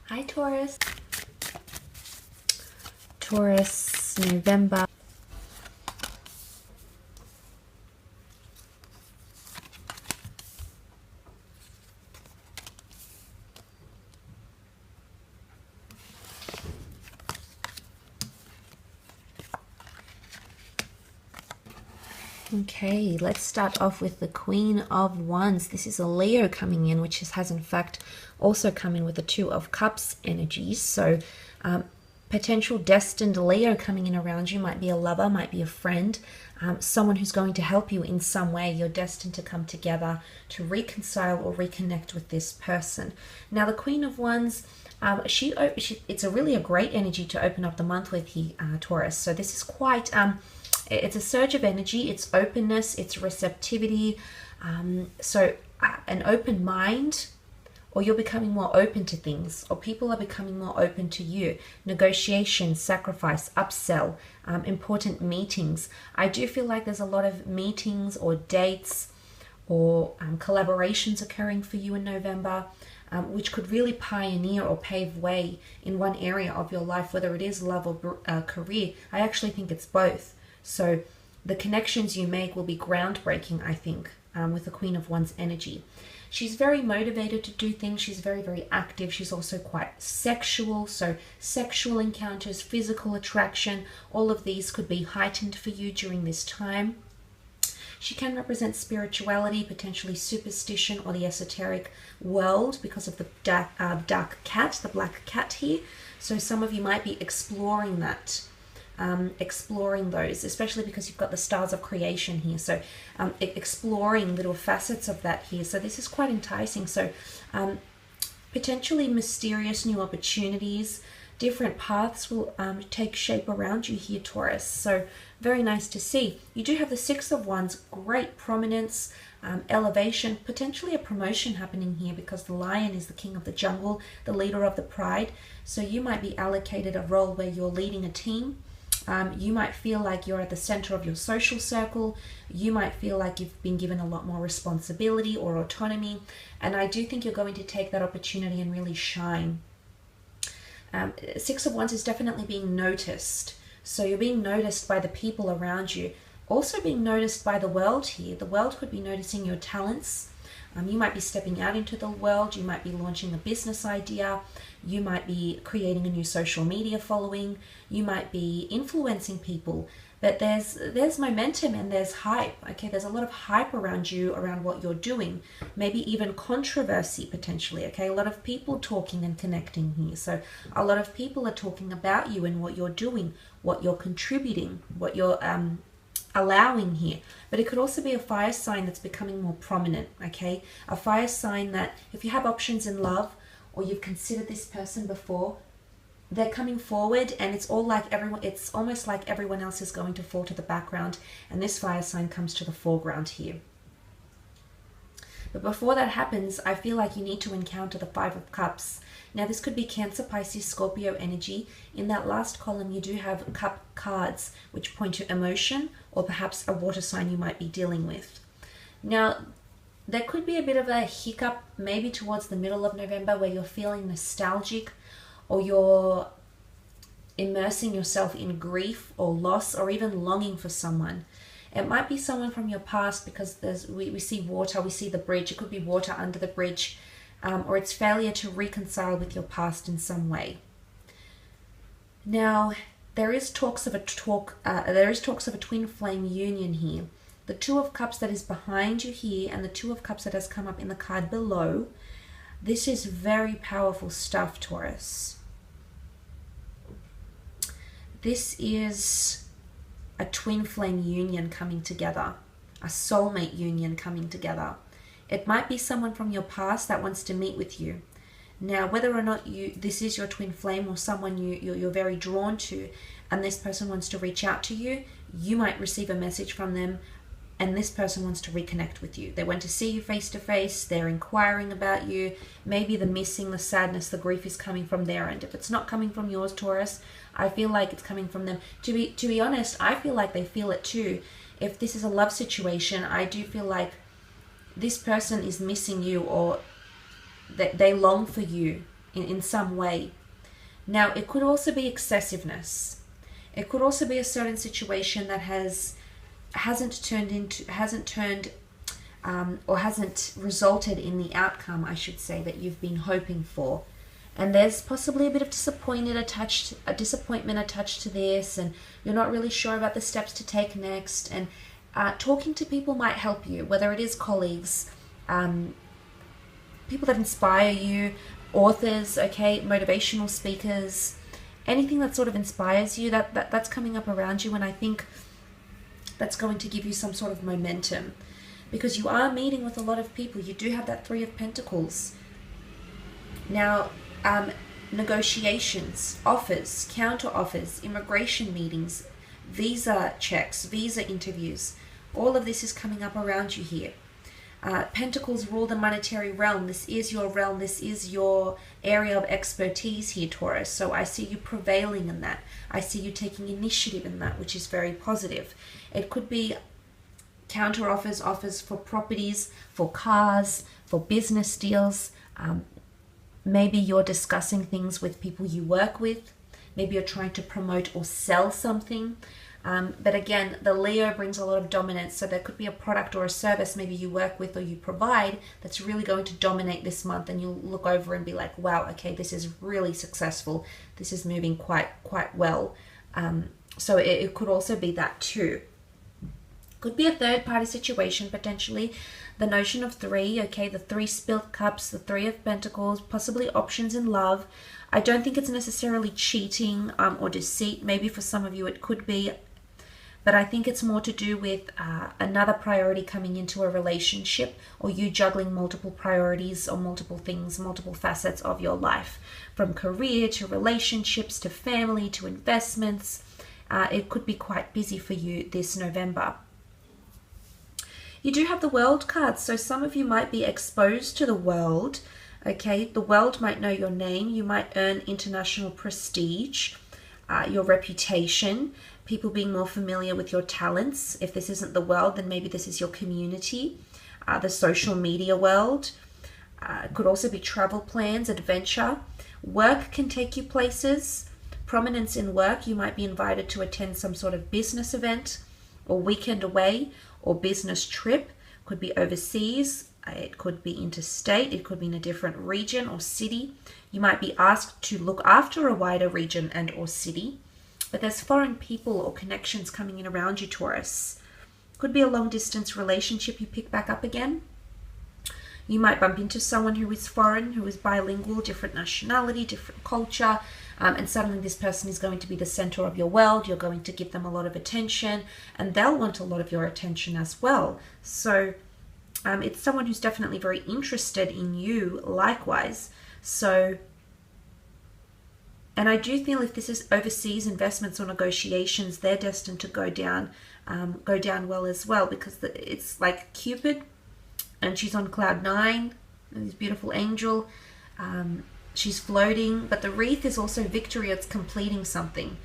Hi Taurus. Taurus, November. Okay, let's start off with the Queen of Wands. This is a Leo coming in, which has in fact also come in with the Two of Cups energies. So potential destined Leo coming in around you might be a lover, might be a friend, someone who's going to help you in some way. You're destined to come together to reconcile or reconnect with this person. Now, the Queen of Wands, it's really a great energy to open up the month with here, Taurus. So this is quite... it's a surge of energy, it's openness, it's receptivity. So an open mind, or you're becoming more open to things, or people are becoming more open to you. Negotiation, sacrifice, upsell, important meetings. I do feel like there's a lot of meetings or dates or collaborations occurring for you in November, which could really pioneer or pave way in one area of your life, whether it is love or career. I actually think it's both. So the connections you make will be groundbreaking, I think, with the Queen of Wands energy. She's very motivated to do things. She's very, very active. She's also quite sexual. So sexual encounters, physical attraction, all of these could be heightened for you during this time. She can represent spirituality, potentially superstition or the esoteric world because of the dark cat, the black cat here. So some of you might be exploring that. Exploring those, especially because you've got the stars of creation here, so exploring little facets of that here. So this is quite enticing. So potentially mysterious new opportunities, different paths will take shape around you here, Taurus. So very nice to see. You do have the Six of Wands, great prominence, elevation, potentially a promotion happening here because the lion is the king of the jungle, the leader of the pride. So you might be allocated a role where you're leading a team. You might feel like you're at the center of your social circle. You might feel like you've been given a lot more responsibility or autonomy. And I do think you're going to take that opportunity and really shine. Six of Wands is definitely being noticed. So you're being noticed by the people around you. Also being noticed by the world here. The world could be noticing your talents. You might be stepping out into the world. You might be launching a business idea. You might be creating a new social media following. You might be influencing people. But there's momentum and there's hype. Okay, there's a lot of hype around you, around what you're doing. Maybe even controversy potentially. Okay, a lot of people talking and connecting here. So a lot of people are talking about you and what you're doing, what you're contributing, what you're allowing here. But it could also be a fire sign that's becoming more prominent. Okay, a fire sign that if you have options in love or you've considered this person before, they're coming forward and it's almost like everyone else is going to fall to the background and this fire sign comes to the foreground here. But before that happens, I feel like you need to encounter the Five of Cups. Now this could be Cancer, Pisces, Scorpio energy. In that last column you do have cup cards which point to emotion or perhaps a water sign you might be dealing with. Now there could be a bit of a hiccup maybe towards the middle of November where you're feeling nostalgic or you're immersing yourself in grief or loss or even longing for someone. It might be someone from your past because we see water, we see the bridge. It could be water under the bridge, or it's failure to reconcile with your past in some way. Now, there is talks of a twin flame union here. The Two of Cups that is behind you here and the Two of Cups that has come up in the card below. This is very powerful stuff, Taurus. This is a twin flame union coming together, a soulmate union coming together. It might be someone from your past that wants to meet with you. Now, whether or not this is your twin flame or someone you're very drawn to, and this person wants to reach out to you, you might receive a message from them, and this person wants to reconnect with you. They want to see you face to face. They're inquiring about you. Maybe the missing, the sadness, the grief is coming from their end. If it's not coming from yours, Taurus, I feel like it's coming from them. To be honest, I feel like they feel it too. If this is a love situation, I do feel like this person is missing you or that they long for you. in some way. Now, it could also be excessiveness. It could also be a certain situation that hasn't resulted in the outcome, I should say, that you've been hoping for. And there's possibly a bit of disappointment attached to this, and you're not really sure about the steps to take next. And talking to people might help you, whether it is colleagues, people that inspire you, authors, okay, motivational speakers, anything that sort of inspires you, that's coming up around you. And I think that's going to give you some sort of momentum, because you are meeting with a lot of people. You do have that Three of Pentacles. Now, negotiations, offers, counter offers, immigration meetings, visa checks, visa interviews, all of this is coming up around you here. Pentacles rule the monetary realm. This is your realm. This is your area of expertise here, Taurus. So I see you prevailing in that. I see you taking initiative in that, which is very positive. It could be counter offers, offers for properties, for cars, for business deals. Maybe you're discussing things with people you work with. Maybe you're trying to promote or sell something. But again, the Leo brings a lot of dominance. So there could be a product or a service maybe you work with or you provide that's really going to dominate this month. And you'll look over and be like, wow, okay, this is really successful. This is moving quite well. So it could also be that too. Could be a third party situation potentially. The notion of three, okay, the three spilled cups, the Three of Pentacles, possibly options in love. I don't think it's necessarily cheating or deceit. Maybe for some of you it could be. But I think it's more to do with another priority coming into a relationship, or you juggling multiple priorities or multiple things, multiple facets of your life, from career to relationships to family to investments. It could be quite busy for you this November. You do have the World card, so some of you might be exposed to the world. Okay, the world might know your name. You might earn international prestige, your reputation, people being more familiar with your talents. If this isn't the world, then maybe this is your community, the social media world. It could also be travel plans, adventure. Work can take you places. Prominence in work, you might be invited to attend some sort of business event or weekend away or business trip. Could be overseas. It could be interstate. It could be in a different region or city. You might be asked to look after a wider region and or city. But there's foreign people or connections coming in around you, Taurus. Could be a long distance relationship you pick back up again. You might bump into someone who is foreign, who is bilingual, different nationality, different culture. And suddenly this person is going to be the center of your world. You're going to give them a lot of attention, and they'll want a lot of your attention as well. So it's someone who's definitely very interested in you likewise. So, and I do feel if this is overseas investments or negotiations, they're destined to go down well as well, because it's like Cupid, and she's on cloud 9, this beautiful angel. She's floating, but the wreath is also victory. It's completing something.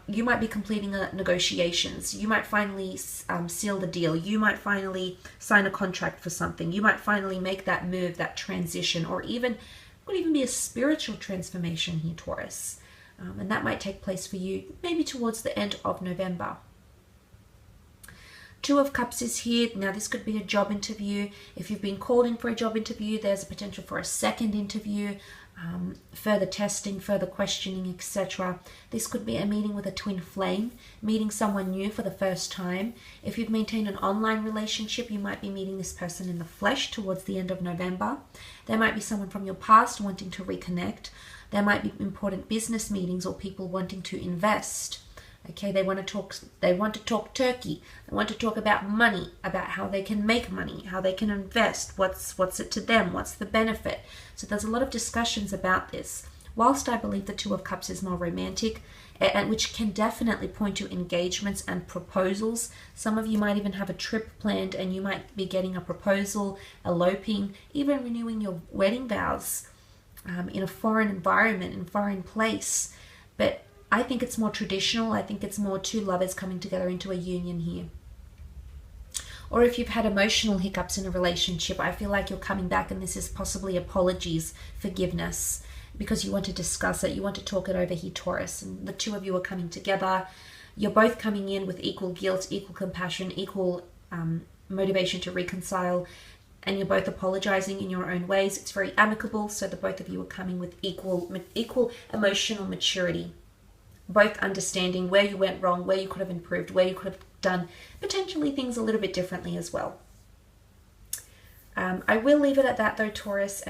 You might be completing negotiations. You might finally seal the deal. You might finally sign a contract for something. You might finally make that move, that transition, or even could even be a spiritual transformation here, Taurus. And that might take place for you maybe towards the end of November. Two of Cups is here. Now this could be a job interview. If you've been called in for a job interview, there's a potential for a second interview, further testing, further questioning, etc. This could be a meeting with a twin flame, meeting someone new for the first time. If you've maintained an online relationship, you might be meeting this person in the flesh towards the end of November. There might be someone from your past wanting to reconnect. There might be important business meetings or people wanting to invest. Okay, they want to talk turkey. They want to talk about money, about how they can make money, how they can invest, what's it to them, what's the benefit. So there's a lot of discussions about this. Whilst I believe the Two of Cups is more romantic, and which can definitely point to engagements and proposals. Some of you might even have a trip planned and you might be getting a proposal, eloping, even renewing your wedding vows in a foreign environment, in a foreign place. But I think it's more traditional. I think it's more two lovers coming together into a union here. Or if you've had emotional hiccups in a relationship, I feel like you're coming back and this is possibly apologies, forgiveness. because you want to discuss it, you want to talk it over here, Taurus, and the two of you are coming together. You're both coming in with equal guilt, equal compassion, equal motivation to reconcile, and you're both apologizing in your own ways. It's very amicable, so the both of you are coming with equal emotional maturity, both understanding where you went wrong, where you could have improved, where you could have done potentially things a little bit differently as well. I will leave it at that though, Taurus.